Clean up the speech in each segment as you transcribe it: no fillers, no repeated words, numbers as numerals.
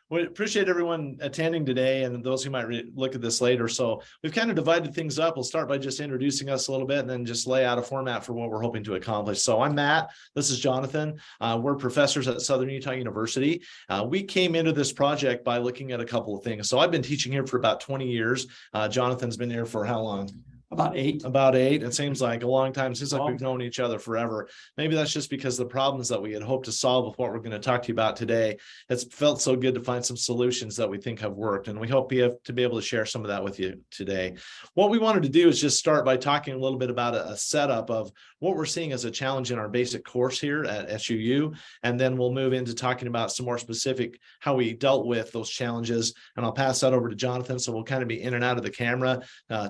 We appreciate everyone attending today and those who might look at this later. So we've kind of divided things up. We'll start by just introducing us a little bit and then just lay out a format for what we're hoping to accomplish. So I'm Matt. This is Jonathan. We're professors at Southern Utah University. We came into this project by looking at a couple of things. So I've been teaching here for about 20 years. Jonathan's been here for how long? About eight. About eight. It seems like a long time. It seems like we've known each other forever. Maybe that's just because the problems that we had hoped to solve with what we're going to talk to you about today, it's felt so good to find some solutions that we think have worked. And we hope to be able to share some of that with you today. What we wanted to do is just start by talking a little bit about a setup of what we're seeing as a challenge in our basic course here at SUU. And then we'll move into talking about some more specific how we dealt with those challenges. And I'll pass that over to Jonathan. So we'll kind of be in and out of the camera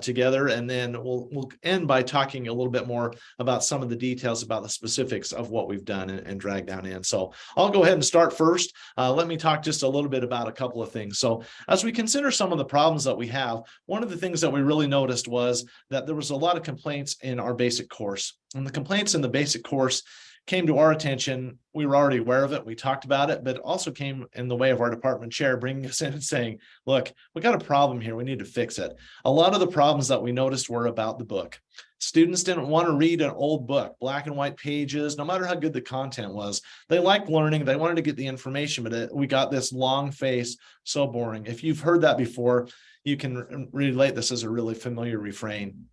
together. And then we'll end by talking a little bit more about some of the details about the specifics of what we've done and dragged down in. So I'll go ahead and start first. Let me talk just a little bit about a couple of things. So as we consider some of the problems that we have, one of the things that we really noticed was that there was a lot of complaints in our basic course. And the complaints in the basic course came to our attention. We were already aware of it. We talked about it, but it also came in the way of our department chair bringing us in and saying, look, we got a problem here. We need to fix it. A lot of the problems that we noticed were about the book. Students didn't want to read an old book, black and white pages, no matter how good the content was. They liked learning. They wanted to get the information, but we got this long face, so boring. If you've heard that before, you can relate this as a really familiar refrain.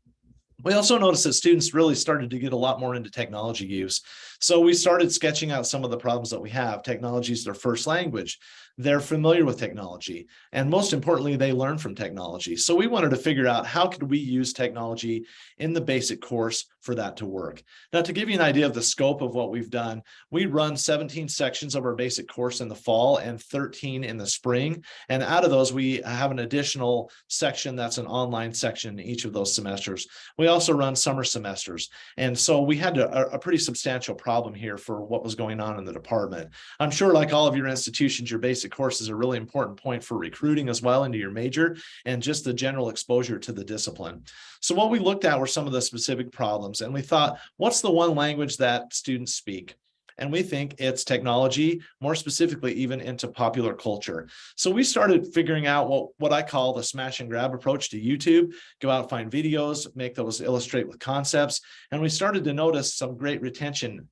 We also noticed that students really started to get a lot more into technology use. So we started sketching out some of the problems that we have. Technology is their first language. They're familiar with technology. And most importantly, they learn from technology. So we wanted to figure out how could we use technology in the basic course for that to work. Now, to give you an idea of the scope of what we've done, we run 17 sections of our basic course in the fall and 13 in the spring. And out of those, we have an additional section that's an online section in each of those semesters. We also run summer semesters. And so we had a pretty substantial problem here for what was going on in the department. I'm sure like all of your institutions, your basic course is a really important point for recruiting as well into your major and just the general exposure to the discipline. So what we looked at were some of the specific problems, and we thought, what's the one language that students speak? And we think it's technology, more specifically, even into popular culture. So we started figuring out what I call the smash and grab approach to YouTube, go out, find videos, make those illustrate with concepts. And we started to notice some great retention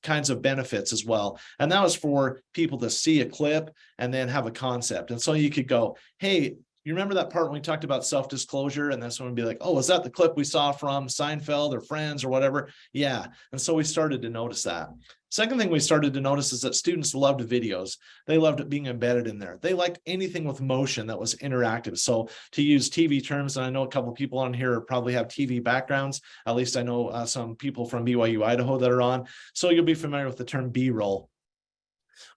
kinds of benefits as well. And that was for people to see a clip and then have a concept. And so you could go, hey, you remember that part when we talked about self-disclosure? And then someone would be like, oh, is that the clip we saw from Seinfeld or Friends or whatever? Yeah. And so we started to notice that. Second thing we started to notice is that students loved videos. They loved being embedded in there. They liked anything with motion that was interactive. So to use TV terms, and I know a couple of people on here probably have TV backgrounds. At least I know some people from BYU, Idaho that are on. So you'll be familiar with the term B-roll.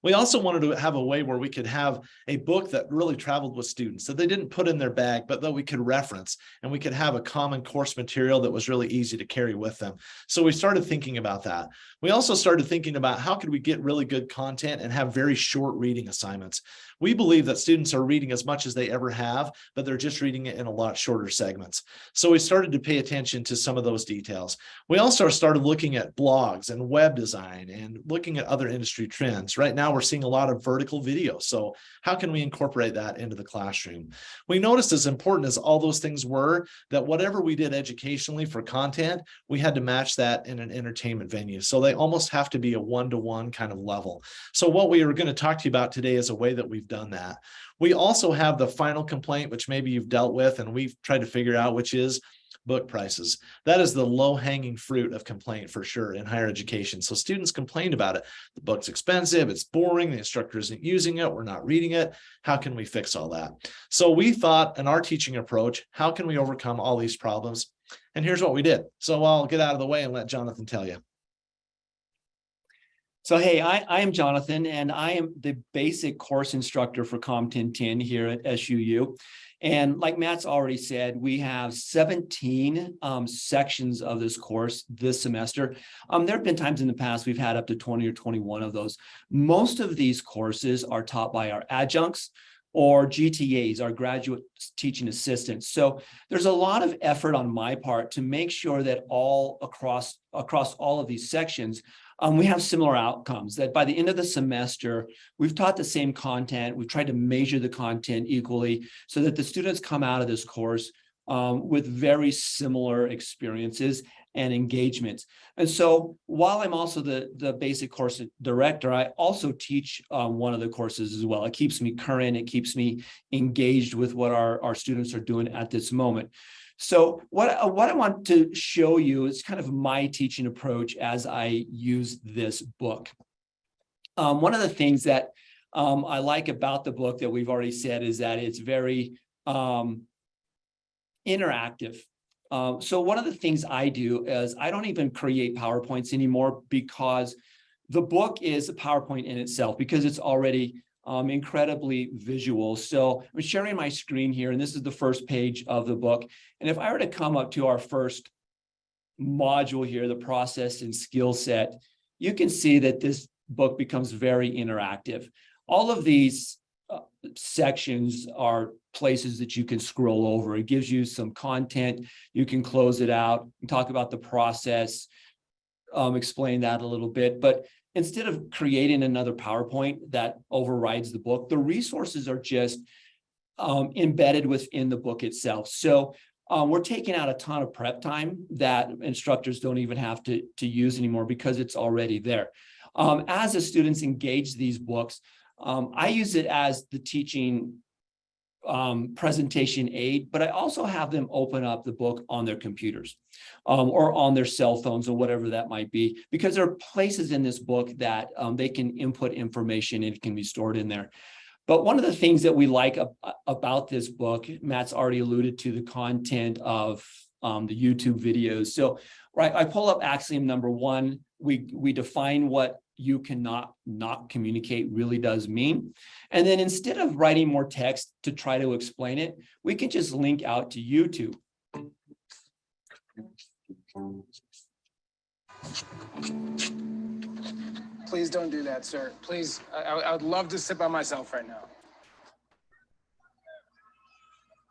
We also wanted to have a way where we could have a book that really traveled with students, that they didn't put in their bag, but that we could reference, and we could have a common course material that was really easy to carry with them. So we started thinking about that. We also started thinking about how could we get really good content and have very short reading assignments. We believe that students are reading as much as they ever have, but they're just reading it in a lot shorter segments. So we started to pay attention to some of those details. We also started looking at blogs and web design and looking at other industry trends. Right now, we're seeing a lot of vertical video. So how can we incorporate that into the classroom? We noticed, as important as all those things were, that whatever we did educationally for content, we had to match that in an entertainment venue. So they almost have to be a one-to-one kind of level. So what we are going to talk to you about today is a way that we've done that. We also have the final complaint, which maybe you've dealt with and we've tried to figure out, which is book prices. That is the low-hanging fruit of complaint for sure in higher education. So students complained about it. The book's expensive, it's boring, the instructor isn't using it, we're not reading it. How can we fix all that? So we thought in our teaching approach, how can we overcome all these problems? And here's what we did. So I'll get out of the way and let Jonathan tell you. So, hey, I am Jonathan, and I am the basic course instructor for Comm 1010 here at SUU. And like Matt's already said, we have 17 sections of this course this semester. There have been times in the past we've had up to 20 or 21 of those. Most of these courses are taught by our adjuncts or GTAs, our graduate teaching assistants. So there's a lot of effort on my part to make sure that all across all of these sections, we have similar outcomes that by the end of the semester, we've taught the same content. We've tried to measure the content equally so that the students come out of this course with very similar experiences and engagements. And so while I'm also the basic course director, I also teach one of the courses as well. It keeps me current. It keeps me engaged with what our students are doing at this moment. So what I want to show you is kind of my teaching approach as I use this book. One of the things that I like about the book that we've already said is that it's very interactive. So one of the things I do is I don't even create PowerPoints anymore because the book is a PowerPoint in itself because it's already incredibly visual. So I'm sharing my screen here, and this is the first page of the book. And if I were to come up to our first module here, the process and skill set, you can see that this book becomes very interactive. All of these sections are places that you can scroll over. It gives you some content. You can close it out and talk about the process, explain that a little bit. But instead of creating another PowerPoint that overrides the book, the resources are just embedded within the book itself. So we're taking out a ton of prep time that instructors don't even have to use anymore because it's already there. As the students engage these books, I use it as the teaching presentation aid, but I also have them open up the book on their computers or on their cell phones or whatever that might be, because there are places in this book that they can input information and it can be stored in there. But one of the things that we like about this book, Matt's already alluded to the content of the YouTube videos. So, right, I pull up axiom number 1. We define what you cannot not communicate really does mean. And then instead of writing more text to try to explain it, we can just link out to YouTube. Please don't do that, sir. Please, I would love to sit by myself right now.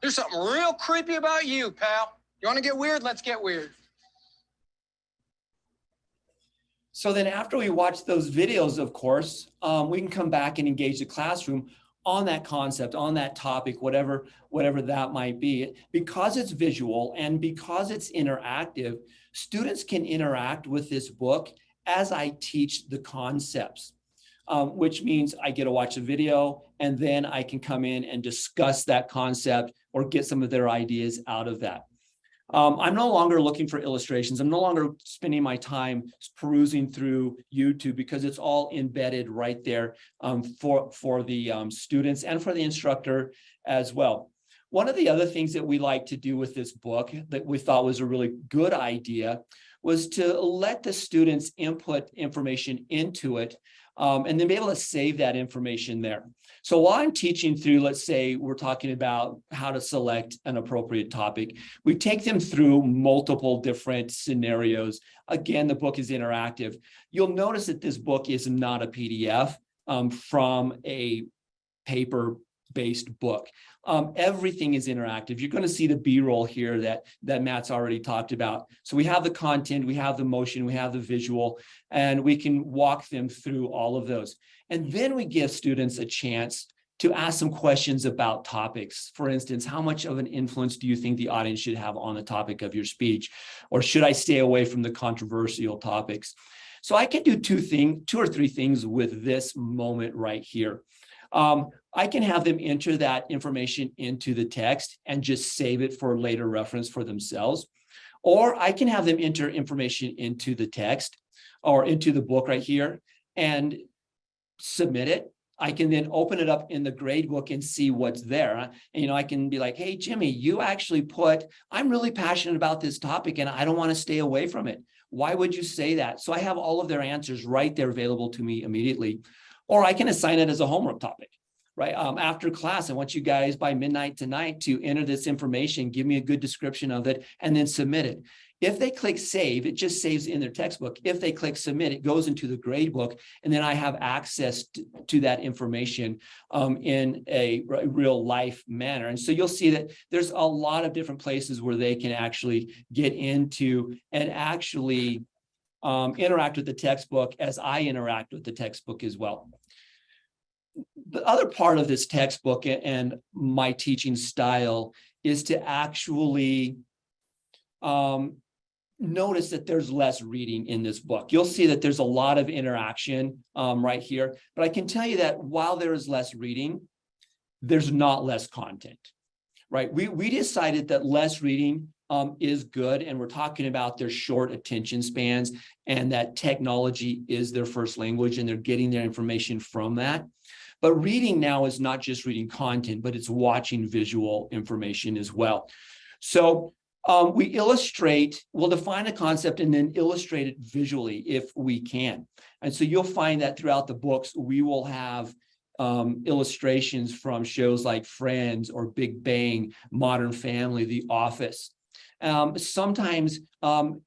There's something real creepy about you, pal. You want to get weird? Let's get weird. So then after we watch those videos, of course, we can come back and engage the classroom on that concept, on that topic, whatever that might be. Because it's visual and because it's interactive, students can interact with this book as I teach the concepts, which means I get to watch a video and then I can come in and discuss that concept or get some of their ideas out of that. I'm no longer looking for illustrations. I'm no longer spending my time perusing through YouTube because it's all embedded right there for the students and for the instructor as well. One of the other things that we like to do with this book that we thought was a really good idea was to let the students input information into it and then be able to save that information there. So while I'm teaching through, let's say we're talking about how to select an appropriate topic, we take them through multiple different scenarios. Again, the book is interactive. You'll notice that this book is not a PDF from a paper-based book. Everything is interactive. You're going to see the B-roll here that Matt's already talked about. So we have the content, we have the motion, we have the visual, and we can walk them through all of those. And then we give students a chance to ask some questions about topics. For instance, how much of an influence do you think the audience should have on the topic of your speech? Or should I stay away from the controversial topics? So I can do two or three things with this moment right here. I can have them enter that information into the text and just save it for later reference for themselves. Or I can have them enter information into the text or into the book right here and submit it. I can then open it up in the grade book and see what's there. And, I can be like, hey, Jimmy, you actually put, I'm really passionate about this topic and I don't want to stay away from it. Why would you say that? So I have all of their answers right there available to me immediately. Or I can assign it as a homework topic, right? After class, I want you guys by midnight tonight to enter this information, give me a good description of it, and then submit it. If they click save, it just saves in their textbook. If they click submit, it goes into the grade book, and then I have access to that information in a real life manner. And so you'll see that there's a lot of different places where they can actually get into and actually interact with the textbook as I interact with the textbook as well. The other part of this textbook and my teaching style is to actually notice that there's less reading in this book. You'll see that there's a lot of interaction right here, but I can tell you that while there is less reading, there's not less content, right? We decided that less reading is good, and we're talking about their short attention spans and that technology is their first language and they're getting their information from that. But reading now is not just reading content, but it's watching visual information as well. So we illustrate, we'll define a concept and then illustrate it visually if we can. And so you'll find that throughout the books, we will have illustrations from shows like Friends or Big Bang, Modern Family, The Office. Sometimes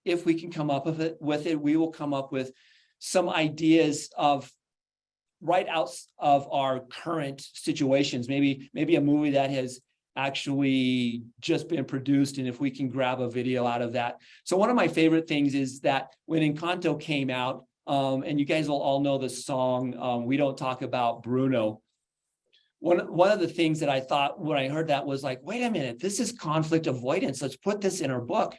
if we can come up with it, we will come up with some ideas of right out of our current situations, maybe a movie that has actually just been produced, and if we can grab a video out of that. So one of my favorite things is that when Encanto came out, and you guys will all know the song, We Don't Talk About Bruno. One of the things that I thought when I heard that was like, wait a minute, this is conflict avoidance. Let's put this in our book.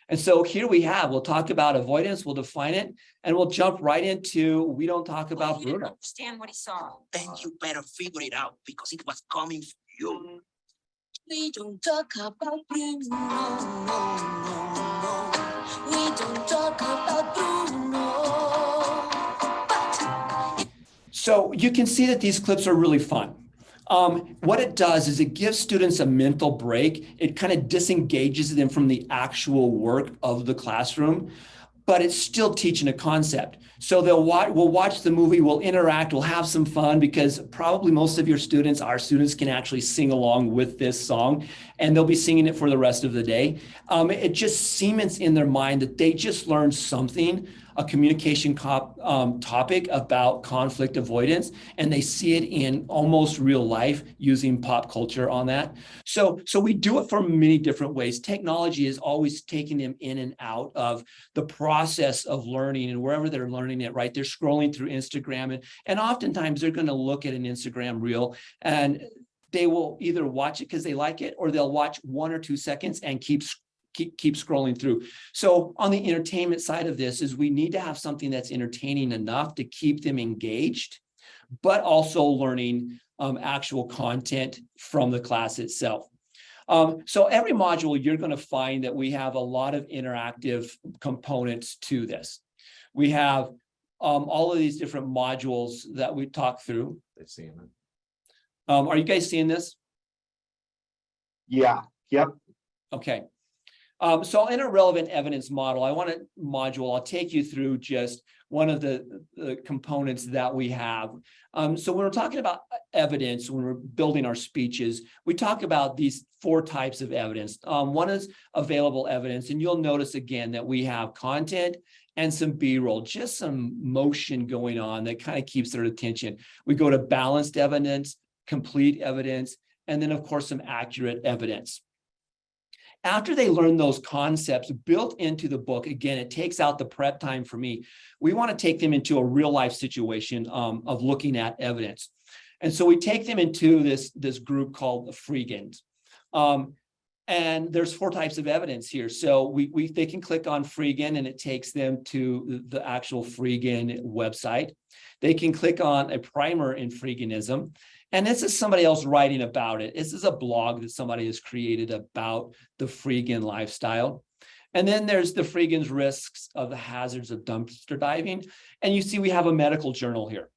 And so here we'll talk about avoidance, we'll define it, and we'll jump right into We Don't Talk About He Bruno. didn't understand what he saw. Then you better figure it out because it was coming for you. We don't talk about Bruno, no, no, no. We don't talk about Bruno. But So you can see that these clips are really fun. What it does is it gives students a mental break. It kind of disengages them from the actual work of the classroom, but it's still teaching a concept. So we'll watch the movie, we'll interact, we'll have some fun, because probably most of our students can actually sing along with this song, and they'll be singing it for the rest of the day. It just cements in their mind that they just learned something, a communication topic about conflict avoidance, and they see it in almost real life using pop culture on that. So we do it from many different ways. Technology is always taking them in and out of the process of learning, and wherever they're learning it, right? They're scrolling through Instagram, and oftentimes they're going to look at an Instagram reel, and they will either watch it because they like it, or they'll watch 1 or 2 seconds and keep scrolling through. So on the entertainment side of this is we need to have something that's entertaining enough to keep them engaged, but also learning actual content from the class itself. So every module, you're going to find that we have a lot of interactive components to this. We have all of these different modules that we talk through. They're seeing it. Are you guys seeing this? Yeah. Yep. Okay. So in a relevant evidence model, I'll take you through just one of the components that we have. So when we're talking about evidence, when we're building our speeches, we talk about these 4 types of evidence. One is available evidence, and you'll notice again that we have content and some B-roll, just some motion going on that kind of keeps their attention. We go to balanced evidence, complete evidence, and then of course some accurate evidence. After they learn those concepts built into the book, again, it takes out the prep time for me. We want to take them into a real life situation of looking at evidence. And so we take them into this group called the Freegans. And there's 4 types of evidence here. So they can click on Freegan and it takes them to the actual Freegan website. They can click on a primer in Freeganism. And this is somebody else writing about it. This is a blog that somebody has created about the Freegan lifestyle. And then there's the Freegan's risks of the hazards of dumpster diving. And you see we have a medical journal here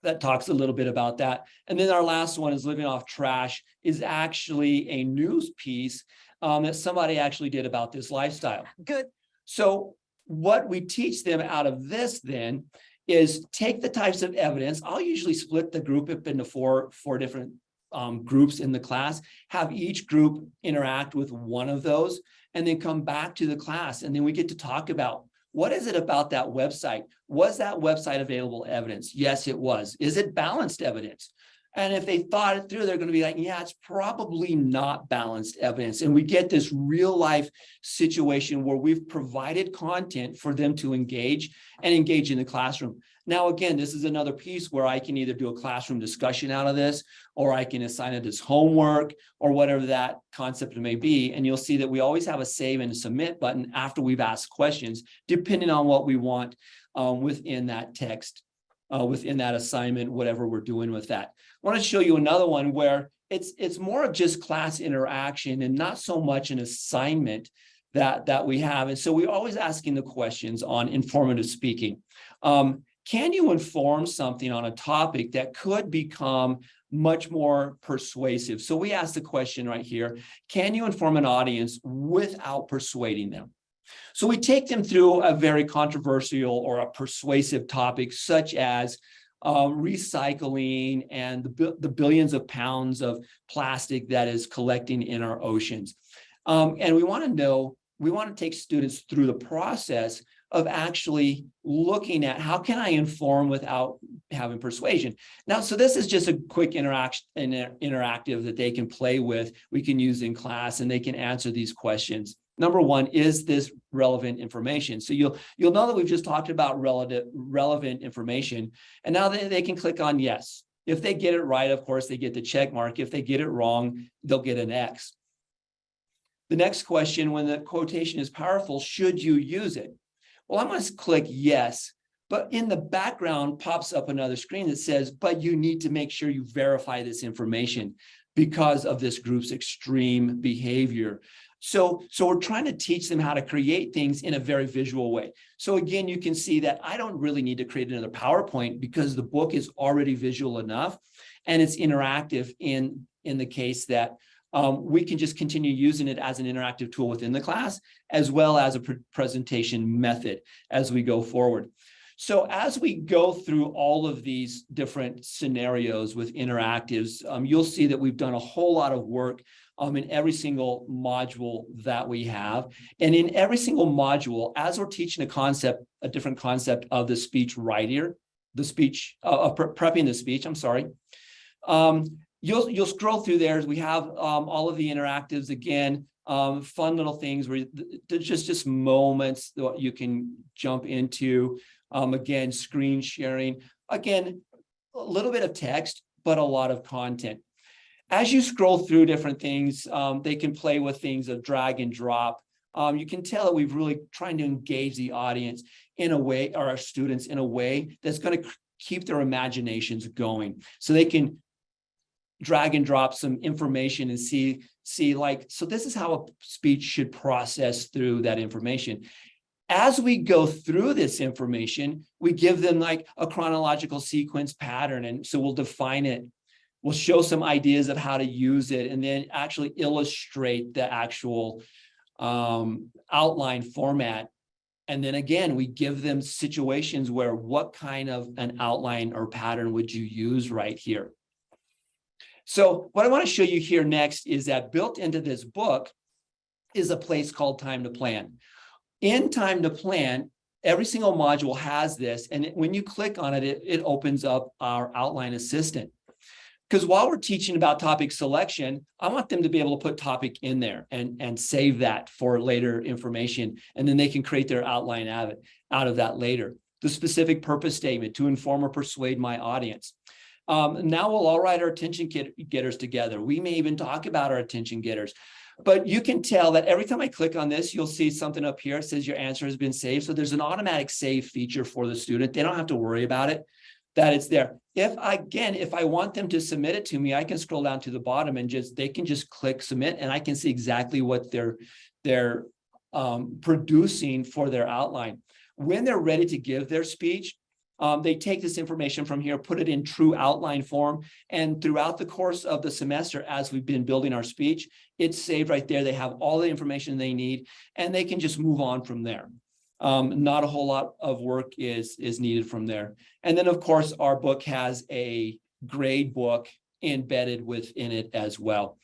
that talks a little bit about that. And then our last one is living off trash, is actually a news piece that somebody actually did about this lifestyle. good. So what we teach them out of this then is take the types of evidence. I'll usually split the group up into four different groups in the class, have each group interact with one of those, and then come back to the class. And then we get to talk about, what is it about that website? Was that website available evidence? Yes, it was. Is it balanced evidence? And if they thought it through, they're going to be like, yeah, it's probably not balanced evidence. And we get this real life situation where we've provided content for them to engage in the classroom. Now, again, this is another piece where I can either do a classroom discussion out of this, or I can assign it as homework, or whatever that concept may be. And you'll see that we always have a save and a submit button after we've asked questions, depending on what we want within that text, within that assignment, whatever we're doing with that. I want to show you another one where it's more of just class interaction and not so much an assignment that we have. And so we're always asking the questions on informative speaking. Can you inform something on a topic that could become much more persuasive? So we ask the question right here, can you inform an audience without persuading them? So we take them through a very controversial or a persuasive topic, such as recycling and the billions of pounds of plastic that is collecting in our oceans. And we want to take students through the process of actually looking at how can I inform without having persuasion. Now, so this is just a quick interactive that they can play with, we can use in class, and they can answer these questions. Number one, is this relevant information? So you'll know that we've just talked about relevant information, and now they can click on yes. If they get it right, of course, they get the check mark. If they get it wrong, they'll get an X. The next question, when the quotation is powerful, should you use it? Well, I'm going to click yes, but in the background pops up another screen that says, but you need to make sure you verify this information because of this group's extreme behavior. So we're trying to teach them how to create things in a very visual way. So again, you can see that I don't really need to create another PowerPoint because the book is already visual enough and it's interactive in the case that we can just continue using it as an interactive tool within the class, as well as a presentation method as we go forward. So as we go through all of these different scenarios with interactives, you'll see that we've done a whole lot of work in every single module that we have. And in every single module, as we're teaching a different concept of the speech writer, prepping the speech, I'm sorry. You'll scroll through there. We have all of the interactives again, fun little things where there's just moments that you can jump into. Again, screen sharing. Again, a little bit of text, but a lot of content. As you scroll through different things, they can play with things of drag and drop. You can tell that we've really trying to engage the audience in a way, or our students in a way that's going to keep their imaginations going. So they can drag and drop some information and see like, so this is how a speech should process through that information. As we go through this information, we give them like a chronological sequence pattern. And so we'll define it. We'll show some ideas of how to use it and then actually illustrate the actual outline format. And then again, we give them situations where what kind of an outline or pattern would you use right here? So what I want to show you here next is that built into this book is a place called Time to Plan. In Time to Plan, every single module has this. And when you click on it, it opens up our outline assistant. Because while we're teaching about topic selection, I want them to be able to put topic in there and save that for later information. And then they can create their outline out of that later. The specific purpose statement to inform or persuade my audience. Now we'll all write our attention getters together. We may even talk about our attention getters. But you can tell that every time I click on this, you'll see something up here. It says your answer has been saved. So there's an automatic save feature for the student. They don't have to worry about it, that it's there. If I want them to submit it to me, I can scroll down to the bottom and they can just click submit, and I can see exactly what they're producing for their outline. When they're ready to give their speech, they take this information from here, put it in true outline form, and throughout the course of the semester, as we've been building our speech, it's saved right there. They have all the information they need, and they can just move on from there. Not a whole lot of work is needed from there. And then, of course, our book has a grade book embedded within it as well.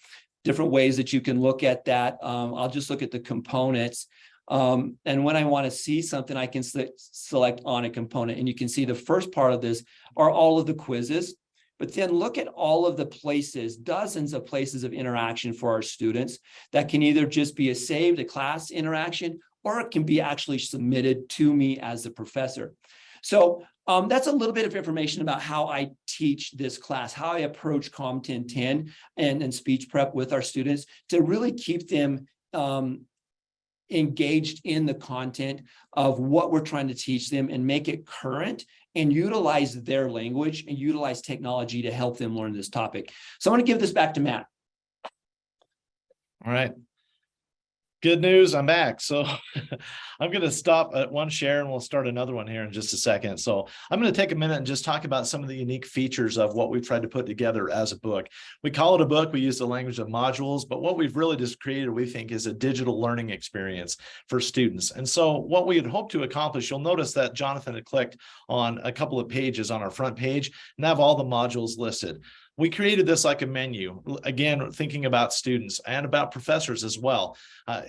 Different ways that you can look at that. I'll just look at the components. And when I want to see something, I can select on a component. And you can see the first part of this are all of the quizzes. but then look at all of the places, dozens of places of interaction for our students that can either just be a saved, a class interaction, or it can be actually submitted to me as the professor. So that's a little bit of information about how I teach this class, how I approach Comm 1010 and speech prep with our students to really keep them engaged in the content of what we're trying to teach them and make it current and utilize their language and utilize technology to help them learn this topic. So I'm going to give this back to Matt. All right. Good news, I'm back. So I'm going to stop at one share and we'll start another one here in just a second. So I'm going to take a minute and just talk about some of the unique features of what we've tried to put together as a book. We call it a book. We use the language of modules, but what we've really just created, we think, is a digital learning experience for students. And so what we had hoped to accomplish, you'll notice that Jonathan had clicked on a couple of pages on our front page and have all the modules listed. We created this like a menu, again, thinking about students and about professors as well.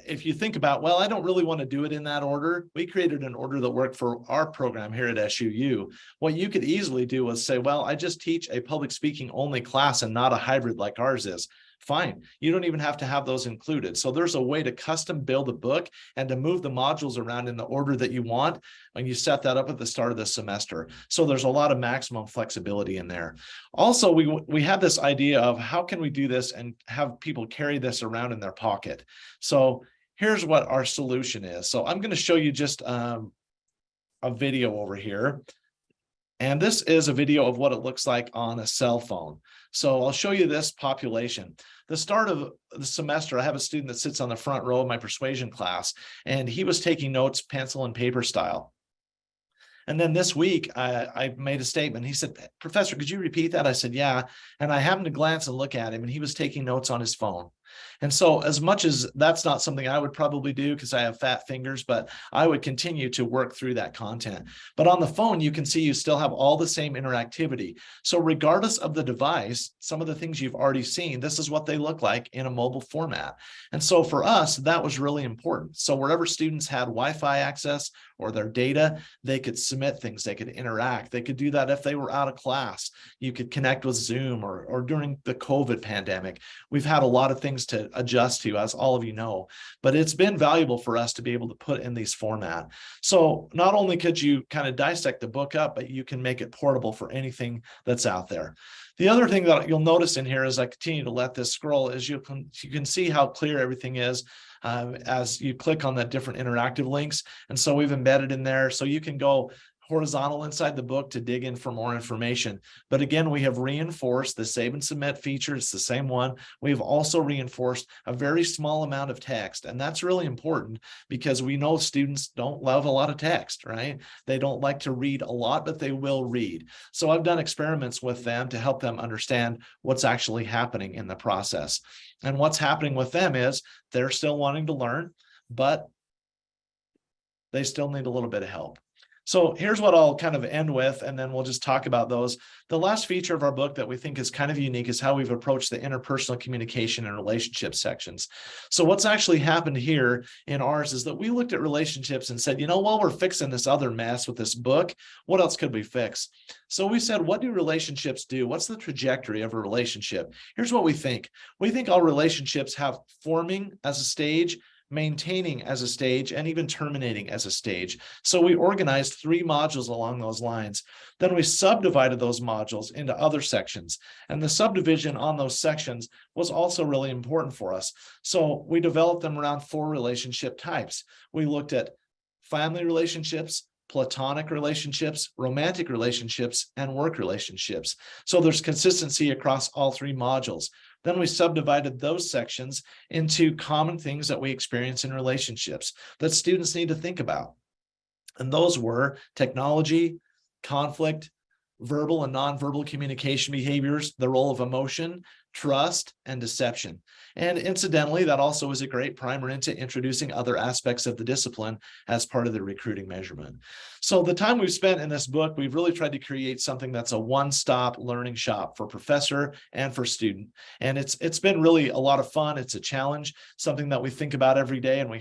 If you think about, well, I don't really want to do it in that order, we created an order that worked for our program here at SUU. What you could easily do was say, well, I just teach a public speaking only class and not a hybrid like ours is. Fine, you don't even have to have those included. So there's a way to custom build a book and to move the modules around in the order that you want when you set that up at the start of the semester. So there's a lot of maximum flexibility in there. Also, we had this idea of how can we do this and have people carry this around in their pocket. So here's what our solution is. So I'm going to show you just a video over here. And this is a video of what it looks like on a cell phone. So I'll show you this population. The start of the semester, I have a student that sits on the front row of my persuasion class, and he was taking notes, pencil and paper style. And then this week, I made a statement. He said, "Professor, could you repeat that?" I said, "Yeah." And I happened to glance and look at him, and he was taking notes on his phone. And so as much as that's not something I would probably do because I have fat fingers, but I would continue to work through that content. But on the phone, you can see you still have all the same interactivity. So regardless of the device, some of the things you've already seen, this is what they look like in a mobile format. And so for us, that was really important. So wherever students had Wi-Fi access or their data, they could submit things, they could interact. They could do that if they were out of class. You could connect with Zoom or during the COVID pandemic. We've had a lot of things to adjust to, as all of you know, but it's been valuable for us to be able to put in these format. So not only could you kind of dissect the book up, but you can make it portable for anything that's out there. The other thing that you'll notice in here as I continue to let this scroll is you can see how clear everything is as you click on the different interactive links. And so we've embedded in there so you can go horizontal inside the book to dig in for more information. But again, we have reinforced the save and submit feature. It's the same one. We've also reinforced a very small amount of text. And that's really important because we know students don't love a lot of text, right? They don't like to read a lot, but they will read. So I've done experiments with them to help them understand what's actually happening in the process. And what's happening with them is they're still wanting to learn, but they still need a little bit of help. So here's what I'll kind of end with, and then we'll just talk about those. The last feature of our book that we think is kind of unique is how we've approached the interpersonal communication and relationship sections. So what's actually happened here in ours is that we looked at relationships and said, you know, while we're fixing this other mess with this book, what else could we fix? So we said, what do relationships do? What's the trajectory of a relationship? Here's what we think. We think all relationships have forming as a stage, maintaining as a stage, and even terminating as a stage. So we organized 3 modules along those lines. Then we subdivided those modules into other sections. And the subdivision on those sections was also really important for us. So we developed them around 4 relationship types. We looked at family relationships, platonic relationships, romantic relationships, and work relationships. So there's consistency across all 3 modules. Then we subdivided those sections into common things that we experience in relationships that students need to think about. And those were technology, conflict, verbal and nonverbal communication behaviors, the role of emotion, trust, and deception. And incidentally, that also is a great primer into introducing other aspects of the discipline as part of the recruiting measurement. So the time we've spent in this book, we've really tried to create something that's a one-stop learning shop for professor and for student. And it's been really a lot of fun. It's a challenge, something that we think about every day, and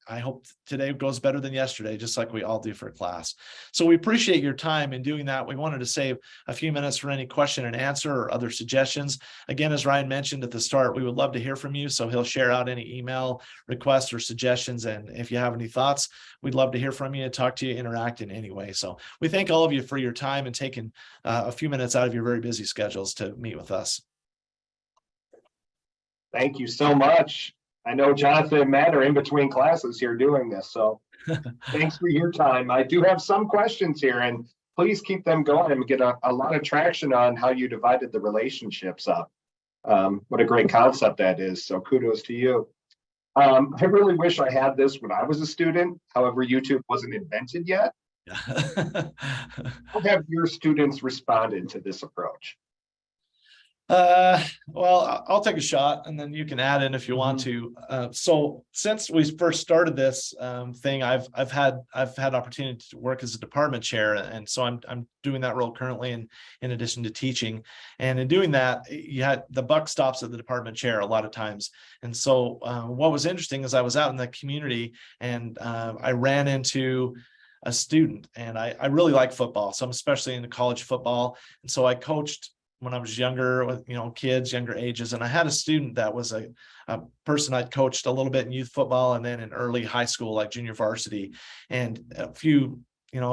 I hope today goes better than yesterday, just like we all do for class. So we appreciate your time in doing that. We wanted to save a few minutes for any question and answer or other suggestions. Again, as Ryan mentioned at the start, we would love to hear from you. So he'll share out any email requests or suggestions. And if you have any thoughts, we'd love to hear from you, talk to you, interact in any way. So we thank all of you for your time and taking a few minutes out of your very busy schedules to meet with us. Thank you so much. I know Jonathan and Matt are in between classes here doing this, so thanks for your time. I do have some questions here, and please keep them going and get a lot of traction on how you divided the relationships up. What a great concept that is, so kudos to you. I really wish I had this when I was a student. However, YouTube wasn't invented yet. How have your students responded to this approach? Well, I'll take a shot and then you can add in if you want to. So since we first started this thing, I've had opportunity to work as a department chair, and so I'm doing that role currently in addition to teaching. And in doing that, you had the buck stops at the department chair a lot of times. And so what was interesting is I was out in the community and I ran into a student, and I really like football, so I'm especially into college football. And so I coached when I was younger with, kids, younger ages. And I had a student that was a person I'd coached a little bit in youth football and then in early high school, like junior varsity. And a few,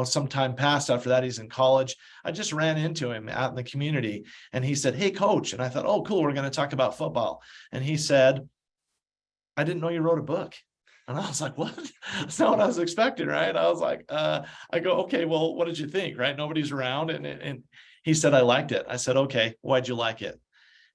some time passed after that, he's in college. I just ran into him out in the community and he said, "Hey, coach." And I thought, "Oh, cool. We're going to talk about football." And he said, "I didn't know you wrote a book." And I was like, "What?" That's not what I was expecting, right? I was like, I go, "Okay, well, what did you think?" Right? Nobody's around. And he said, "I liked it." I said, "Okay, why'd you like it?"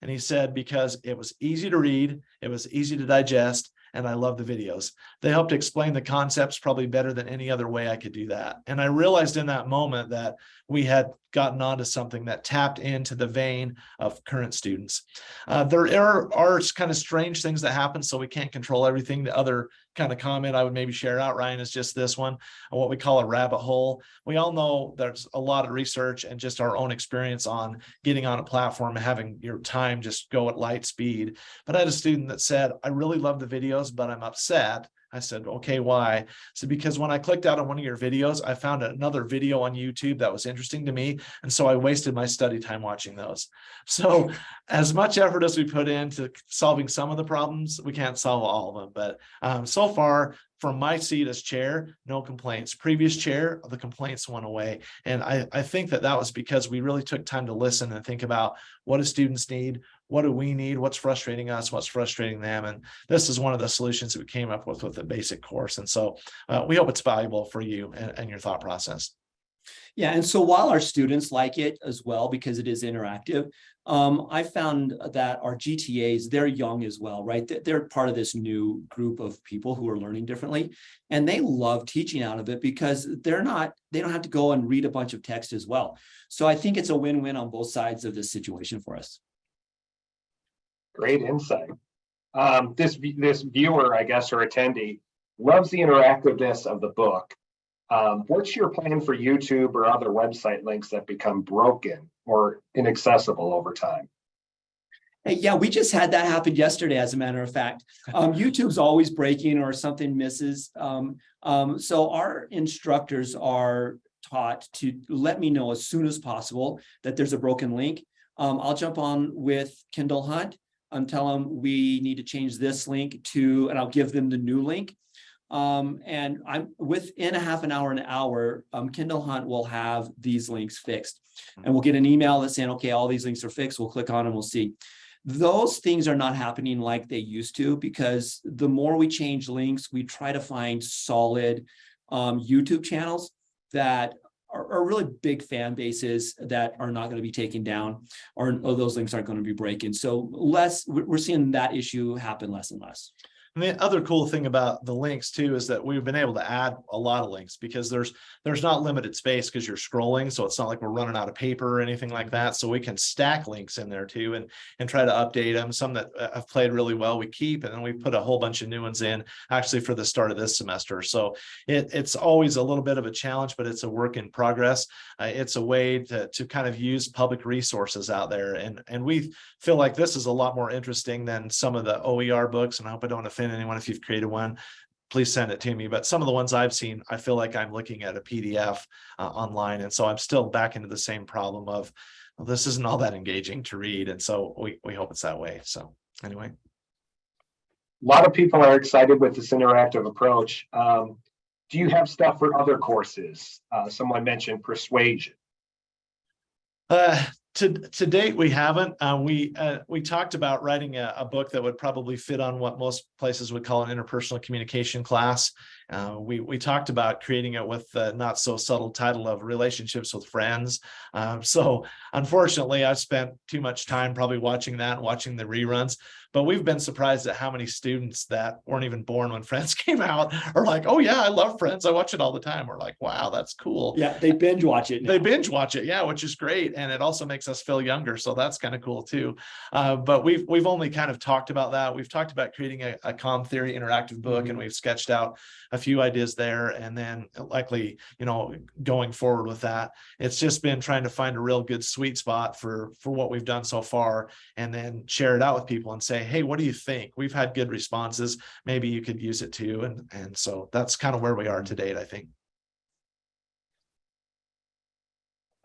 And he said, "Because it was easy to read, it was easy to digest, and I love the videos. They helped explain the concepts probably better than any other way I could do that." And I realized in that moment that we had gotten onto something that tapped into the vein of current students. There are kind of strange things that happen, so we can't control everything. The other kind of comment I would maybe share out, Ryan, is just this one, what we call a rabbit hole. We all know there's a lot of research and just our own experience on getting on a platform and having your time just go at light speed. But I had a student that said, "I really love the videos, but I'm upset." I said, "Okay, why?" So because when I clicked out on one of your videos, I found another video on YouTube that was interesting to me. And so I wasted my study time watching those. So as much effort as we put into solving some of the problems, we can't solve all of them. But so far, from my seat as chair, no complaints. Previous chair, the complaints went away. And I think that was because we really took time to listen and think about what do students need? What do we need? What's frustrating us? What's frustrating them? And this is one of the solutions that we came up with the basic course. And so we hope it's valuable for you and your thought process. Yeah, and so while our students like it as well, because it is interactive, I found that our GTAs, they're young as well, right? They're part of this new group of people who are learning differently, and they love teaching out of it because they don't have to go and read a bunch of text as well. So I think it's a win-win on both sides of this situation for us. Great insight. This viewer, I guess, or attendee, loves the interactiveness of the book. What's your plan for YouTube or other website links that become broken or inaccessible over time? Hey, yeah, we just had that happen yesterday, as a matter of fact. YouTube's always breaking or something misses. So our instructors are taught to let me know as soon as possible that there's a broken link. I'll jump on with Kindle Hunt and tell them we need to change this link to, and I'll give them the new link. And I'm within a half an hour, Kindle Hunt will have these links fixed, and we'll get an email that's saying, okay, all these links are fixed. We'll click on and we'll see. Those things are not happening like they used to, because the more we change links, we try to find solid YouTube channels that are really big fan bases that are not going to be taken down, or those links aren't going to be breaking. So we're seeing that issue happen less and less. And the other cool thing about the links too is that we've been able to add a lot of links because there's not limited space because you're scrolling. So it's not like we're running out of paper or anything like that. So we can stack links in there too and try to update them. Some that have played really well, we keep, and then we put a whole bunch of new ones in actually for the start of this semester. So it's always a little bit of a challenge, but it's a work in progress. It's a way to kind of use public resources out there. And we feel like this is a lot more interesting than some of the OER books. And I hope I don't offend anyone if you've created one, please send it to me. But some of the ones I've seen, I feel like I'm looking at a PDF online. And so I'm still back into the same problem of, well, this isn't all that engaging to read. And so we hope it's that way. So anyway. A lot of people are excited with this interactive approach. Do you have stuff for other courses? Someone mentioned persuasion. To date, we haven't. We talked about writing a book that would probably fit on what most places would call an interpersonal communication class. We talked about creating it with the not so subtle title of relationships with friends. So unfortunately, I've spent too much time probably watching that and watching the reruns. But we've been surprised at how many students that weren't even born when Friends came out are like, oh yeah, I love Friends. I watch it all the time. We're like, wow, that's cool. Yeah, they binge watch it now. They binge watch it, yeah, which is great. And it also makes us feel younger. So that's kind of cool too. But we've only kind of talked about that. We've talked about creating a Comm theory interactive book, and we've sketched out a few ideas there. And then likely, going forward with that, it's just been trying to find a real good sweet spot for what we've done so far, and then share it out with people and say, hey, what do you think? We've had good responses. Maybe you could use it too. And so that's kind of where we are to date, I think.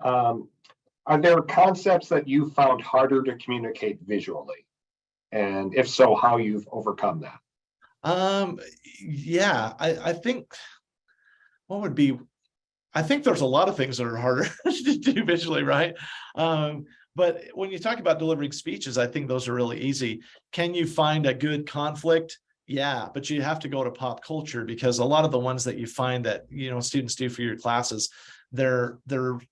Are there concepts that you found harder to communicate visually? And if so, how you've overcome that? Yeah, I think I think there's a lot of things that are harder to do visually, right? But when you talk about delivering speeches, I think those are really easy. Can you find a good conflict? Yeah, but you have to go to pop culture, because a lot of the ones that you find that, students do for your classes, they're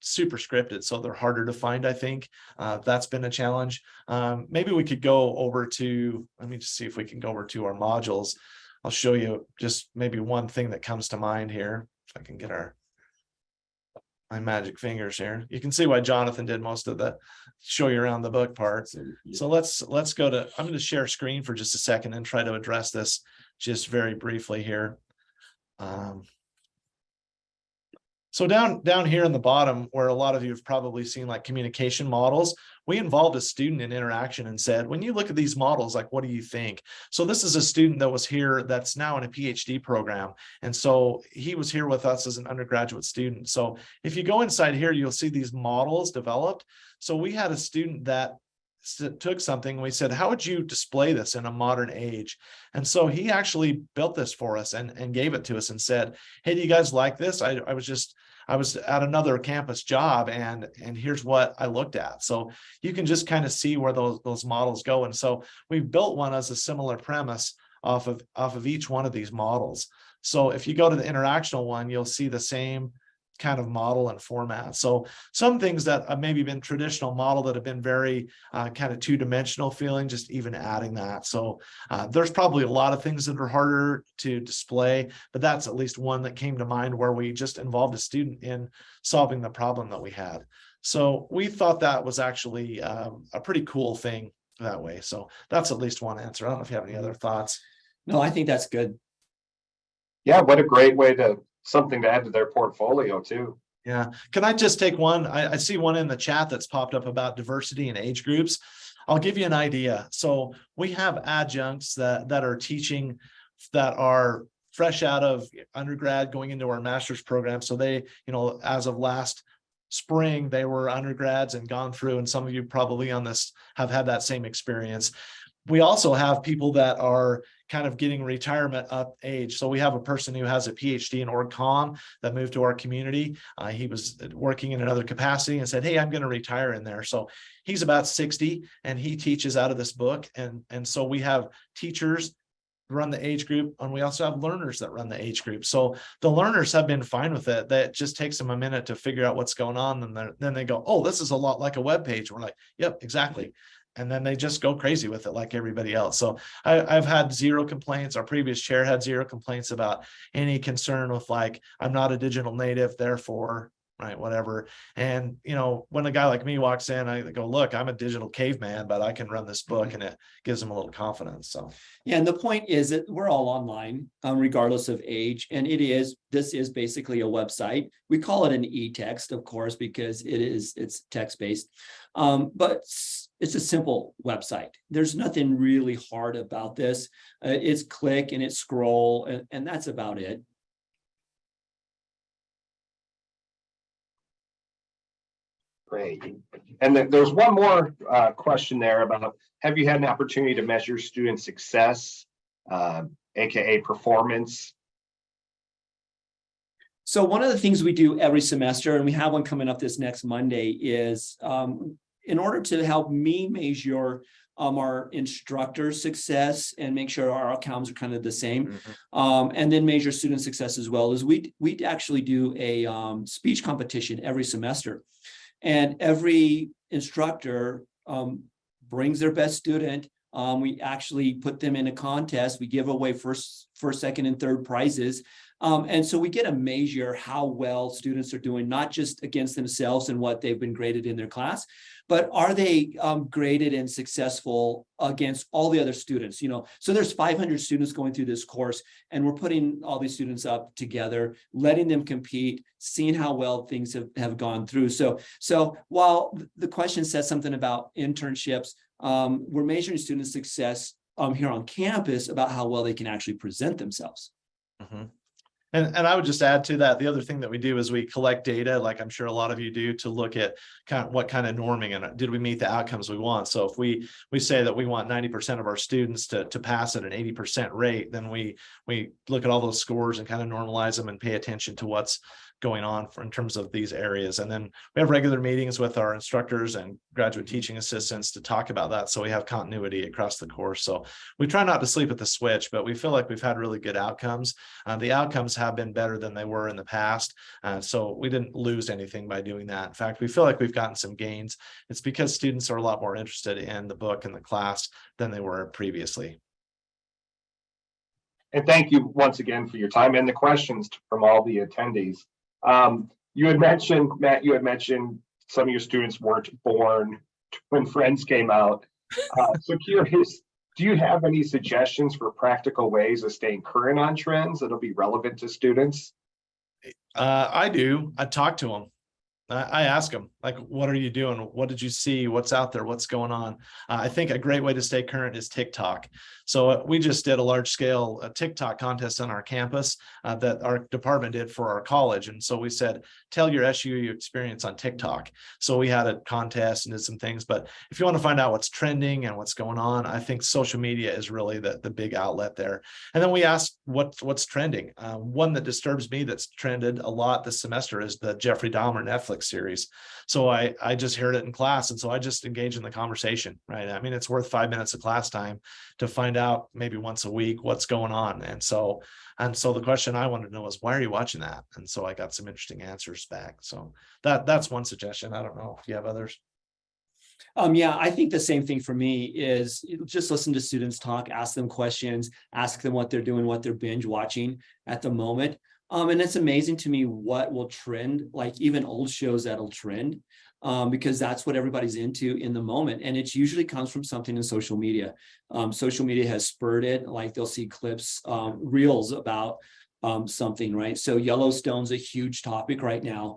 super scripted, so they're harder to find, I think. That's been a challenge. Maybe we could go over to, let me just see if we can go over to our modules. I'll show you just maybe one thing that comes to mind here. If I can get my magic fingers here. You can see why Jonathan did most of the show you around the book part. So let's go to, I'm going to share screen for just a second and try to address this just very briefly here. So down here in the bottom, where a lot of you have probably seen like communication models, we involved a student in interaction and said, when you look at these models, like, what do you think? So this is a student that was here that's now in a PhD program. And so he was here with us as an undergraduate student. So if you go inside here, you'll see these models developed. So we had a student that took something, we said, how would you display this in a modern age? And so he actually built this for us and gave it to us and said, hey, do you guys like this? I was at another campus job, and here's what I looked at. So you can just kind of see where those models go. And so we built one as a similar premise off of each one of these models. So if you go to the interactional one, you'll see the same kind of model and format. So some things that have maybe been traditional model that have been very kind of two-dimensional feeling, just even adding that. So there's probably a lot of things that are harder to display, but that's at least one that came to mind where we just involved a student in solving the problem that we had. So we thought that was actually a pretty cool thing that way. So that's at least one answer. I don't know if you have any other thoughts. No, I think that's good. Yeah, what a great way something to add to their portfolio too. Yeah. Can I just take one? I see one in the chat that's popped up about diversity and age groups. I'll give you an idea. So we have adjuncts that are teaching, that are fresh out of undergrad going into our master's program. So they, as of last spring, they were undergrads and gone through, and some of you probably on this have had that same experience. We also have people that are kind of getting retirement up age. So we have a person who has a PhD in Comm that moved to our community. He was working in another capacity and said, hey, I'm going to retire in there. So he's about 60 and he teaches out of this book. And so we have teachers run the age group, and we also have learners that run the age group. So the learners have been fine with it. That just takes them a minute to figure out what's going on. And then they go, oh, this is a lot like a web page. We're like, yep, exactly. and then they just go crazy with it like everybody else. So I've had zero complaints. Our previous chair had zero complaints about any concern with like, I'm not a digital native, therefore, right, whatever. And, you know, when a guy like me walks in, I go, look, I'm a digital caveman, but I can run this book, and it gives them a little confidence. So Yeah, and the point is that we're all online, regardless of age, and this is basically a website. We call it an e-text, of course, because it's text-based, but it's a simple website. There's nothing really hard about this. It's click and it's scroll, and that's about it. Great. And then there's one more question there about, have you had an opportunity to measure student success, AKA performance? So one of the things we do every semester, and we have one coming up this next Monday, is in order to help me measure our instructor success and make sure our outcomes are kind of the same, and then measure student success as well, is we actually do a speech competition every semester. And every instructor brings their best student. We actually put them in a contest. We give away first, second, and third prizes. And so we get to measure how well students are doing, not just against themselves and what they've been graded in their class, but are they graded and successful against all the other students? You know, so there's 500 students going through this course, and we're putting all these students up together, letting them compete, seeing how well things have gone through. So while the question says something about internships, we're measuring student success here on campus about how well they can actually present themselves. Mm-hmm. And I would just add to that, the other thing that we do is we collect data, like I'm sure a lot of you do, to look at kind of what kind of norming and did we meet the outcomes we want. So if we say that we want 90% of our students to pass at an 80% rate, then we look at all those scores and kind of normalize them and pay attention to what's going on in terms of these areas. And then we have regular meetings with our instructors and graduate teaching assistants to talk about that, so we have continuity across the course. So we try not to sleep at the switch, but we feel like we've had really good outcomes. The outcomes have been better than they were in the past, so we didn't lose anything by doing that. In fact, we feel like we've gotten some gains. It's because students are a lot more interested in the book and the class than they were previously. And thank you once again for your time and the questions from all the attendees. You had mentioned, Matt, some of your students weren't born when Friends came out. So curious, do you have any suggestions for practical ways of staying current on trends that'll be relevant to students? I do. I talk to them. I ask them, like, what are you doing? What did you see? What's out there? What's going on? I think a great way to stay current is TikTok. So we just did a large scale TikTok contest on our campus that our department did for our college. And so we said, tell your SUU experience on TikTok. So we had a contest and did some things. But if you want to find out what's trending and what's going on, I think social media is really the big outlet there. And then we asked what's trending. One that disturbs me that's trended a lot this semester is the Jeffrey Dahmer Netflix series. So I just heard it in class, and so I just engage in the conversation, right? I mean, it's worth 5 minutes of class time to find out maybe once a week what's going on. And so the question I wanted to know was, why are you watching that? And so I got some interesting answers back. So that's one suggestion. I don't know if you have others. Yeah, I think the same thing for me is just listen to students talk, ask them questions, ask them what they're doing, what they're binge watching at the moment. And it's amazing to me what will trend, like even old shows that'll trend, because that's what everybody's into in the moment. And it usually comes from something in social media. Social media has spurred it, like they'll see clips, reels about something, right? So Yellowstone's a huge topic right now.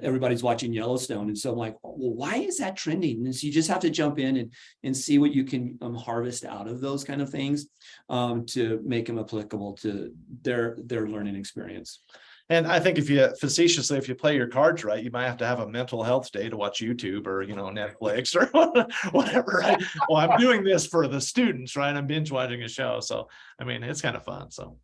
Everybody's watching Yellowstone. And so I'm like, well, why is that trending? And so you just have to jump in and see what you can harvest out of those kind of things to make them applicable to their learning experience. And I think if you play your cards right, you might have to have a mental health day to watch YouTube or, Netflix or whatever, right? Well, I'm doing this for the students, right? I'm binge watching a show. So, I mean, it's kind of fun. So.